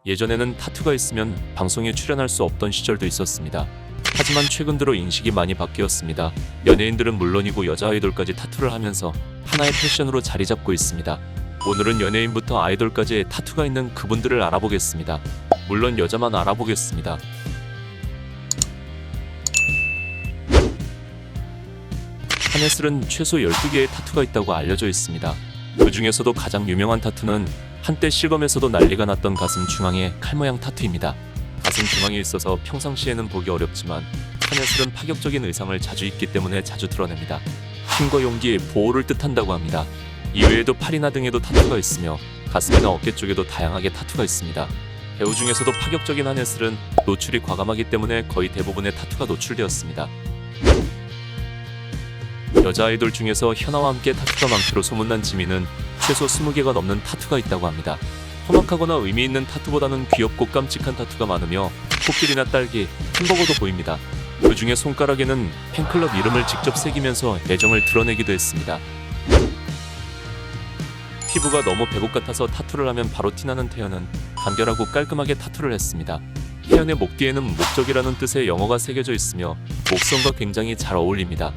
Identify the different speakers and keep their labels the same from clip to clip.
Speaker 1: 예전에는 타투가 있으면 방송에 출연할 수 없던 시절도 있었습니다. 하지만 최근 들어 인식이 많이 바뀌었습니다. 연예인들은 물론이고 여자 아이돌까지 타투를 하면서 하나의 패션으로 자리 잡고 있습니다. 오늘은 연예인부터 아이돌까지 타투가 있는 그분들을 알아보겠습니다. 물론 여자만 알아보겠습니다. 한예슬은 최소 12개의 타투가 있다고 알려져 있습니다. 그 중에서도 가장 유명한 타투는 한때 실검에서도 난리가 났던 가슴 중앙의 칼 모양 타투입니다. 가슴 중앙에 있어서 평상시에는 보기 어렵지만 한예슬은 파격적인 의상을 자주 입기 때문에 자주 드러냅니다. 힘과 용기, 보호를 뜻한다고 합니다. 이외에도 팔이나 등에도 타투가 있으며 가슴이나 어깨 쪽에도 다양하게 타투가 있습니다. 배우 중에서도 파격적인 한예슬은 노출이 과감하기 때문에 거의 대부분의 타투가 노출되었습니다. 여자 아이돌 중에서 현아와 함께 타투가 많기로 소문난 지민은 최소 20개가 넘는 타투가 있다고 합니다. 험악하거나 의미 있는 타투보다는 귀엽고 깜찍한 타투가 많으며 코끼리나 딸기, 햄버거도 보입니다. 그 중에 손가락에는 팬클럽 이름을 직접 새기면서 애정을 드러내기도 했습니다. 피부가 너무 배국 같아서 타투를 하면 바로 티나는 태연은 간결하고 깔끔하게 타투를 했습니다. 태연의 목 뒤에는 목적이라는 뜻의 영어가 새겨져 있으며 목선과 굉장히 잘 어울립니다.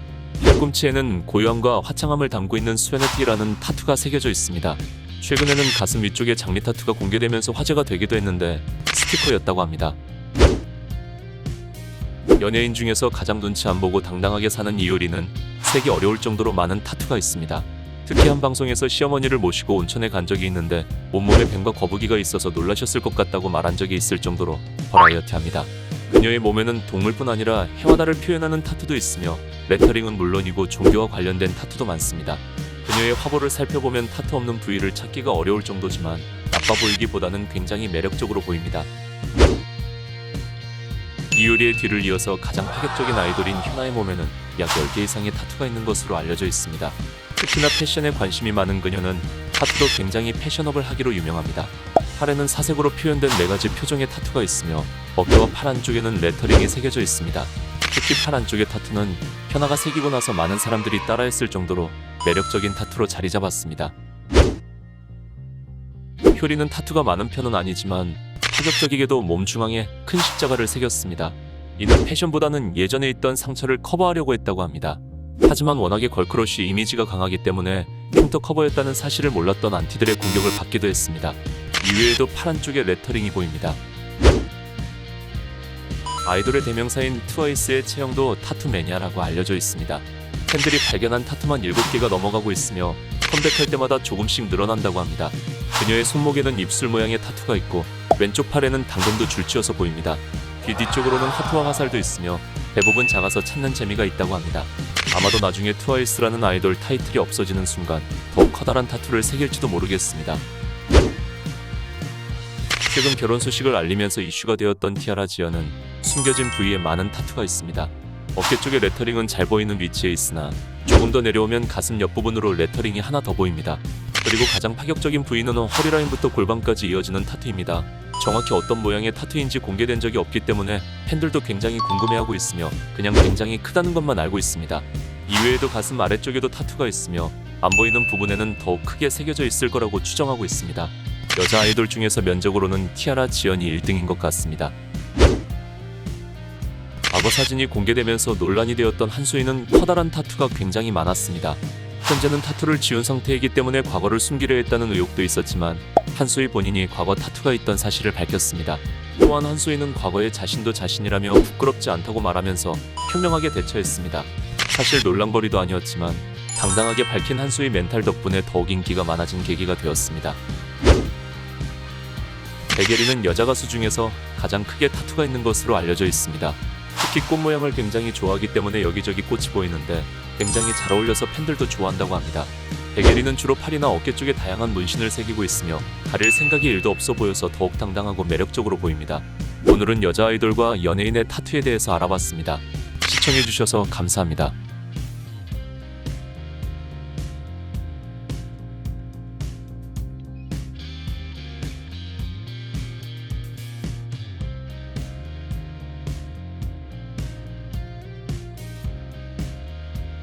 Speaker 1: 팔꿈치에는 고요함과 화창함을 담고 있는 스웨너티라는 타투가 새겨져 있습니다. 최근에는 가슴 위쪽에 장미 타투가 공개되면서 화제가 되기도 했는데 스티커였다고 합니다. 연예인 중에서 가장 눈치 안 보고 당당하게 사는 이효리는 세기 어려울 정도로 많은 타투가 있습니다. 특히 한 방송에서 시어머니를 모시고 온천에 간 적이 있는데 온몸에 뱀과 거북이가 있어서 놀라셨을 것 같다고 말한 적이 있을 정도로 버라이어티합니다. 그녀의 몸에는 동물뿐 아니라 해와 달을 표현하는 타투도 있으며 레터링은 물론이고 종교와 관련된 타투도 많습니다. 그녀의 화보를 살펴보면 타투 없는 부위를 찾기가 어려울 정도지만 나빠 보이기보다는 굉장히 매력적으로 보입니다. 이효리의 뒤를 이어서 가장 파격적인 아이돌인 현아의 몸에는 약 10개 이상의 타투가 있는 것으로 알려져 있습니다. 특히나 패션에 관심이 많은 그녀는 타투도 굉장히 패셔너블하기로 유명합니다. 팔에는 사색으로 표현된 4가지 표정의 타투가 있으며 어깨와 팔 안쪽에는 레터링이 새겨져 있습니다. 특히 팔 안쪽의 타투는 현아가 새기고 나서 많은 사람들이 따라했을 정도로 매력적인 타투로 자리 잡았습니다. 효리는 타투가 많은 편은 아니지만 파격적이게도 몸 중앙에 큰 십자가를 새겼습니다. 이는 패션보다는 예전에 있던 상처를 커버하려고 했다고 합니다. 하지만 워낙에 걸크러쉬 이미지가 강하기 때문에 흉터 커버였다는 사실을 몰랐던 안티들의 공격을 받기도 했습니다. 이외에도 팔 안쪽에 레터링이 보입니다. 아이돌의 대명사인 트와이스의 체형도 타투 매니아라고 알려져 있습니다. 팬들이 발견한 타투만 7개가 넘어가고 있으며 컴백할 때마다 조금씩 늘어난다고 합니다. 그녀의 손목에는 입술 모양의 타투가 있고 왼쪽 팔에는 당근도 줄지어서 보입니다. 귀 뒤쪽으로는 하트와 화살도 있으며 대부분 작아서 찾는 재미가 있다고 합니다. 아마도 나중에 트와이스라는 아이돌 타이틀이 없어지는 순간 더 커다란 타투를 새길지도 모르겠습니다. 최근 결혼 소식을 알리면서 이슈가 되었던 티아라 지연은 숨겨진 부위에 많은 타투가 있습니다. 어깨 쪽에 레터링은 잘 보이는 위치에 있으나 조금 더 내려오면 가슴 옆부분으로 레터링이 하나 더 보입니다. 그리고 가장 파격적인 부위는 허리 라인부터 골반까지 이어지는 타투입니다. 정확히 어떤 모양의 타투인지 공개된 적이 없기 때문에 팬들도 굉장히 궁금해하고 있으며 그냥 굉장히 크다는 것만 알고 있습니다. 이외에도 가슴 아래쪽에도 타투가 있으며 안 보이는 부분에는 더욱 크게 새겨져 있을 거라고 추정하고 있습니다. 여자 아이돌 중에서 면적으로는 티아라 지연이 1등인 것 같습니다. 과거 사진이 공개되면서 논란이 되었던 한수인은 커다란 타투가 굉장히 많았습니다. 현재는 타투를 지운 상태이기 때문에 과거를 숨기려 했다는 의혹도 있었지만 한수이 본인이 과거 타투가 있던 사실을 밝혔습니다. 또한 한수이는 과거에 자신도 자신이라며 부끄럽지 않다고 말하면서 현명하게 대처했습니다. 사실 논란거리도 아니었지만 당당하게 밝힌 한수이 멘탈 덕분에 더욱 인기가 많아진 계기가 되었습니다. 백예린은 여자 가수 중에서 가장 크게 타투가 있는 것으로 알려져 있습니다. 특히 꽃 모양을 굉장히 좋아하기 때문에 여기저기 꽃이 보이는데 굉장히 잘 어울려서 팬들도 좋아한다고 합니다. 백예린은 주로 팔이나 어깨 쪽에 다양한 문신을 새기고 있으며 가릴 생각이 1도 없어 보여서 더욱 당당하고 매력적으로 보입니다. 오늘은 여자 아이돌과 연예인의 타투에 대해서 알아봤습니다. 시청해주셔서 감사합니다.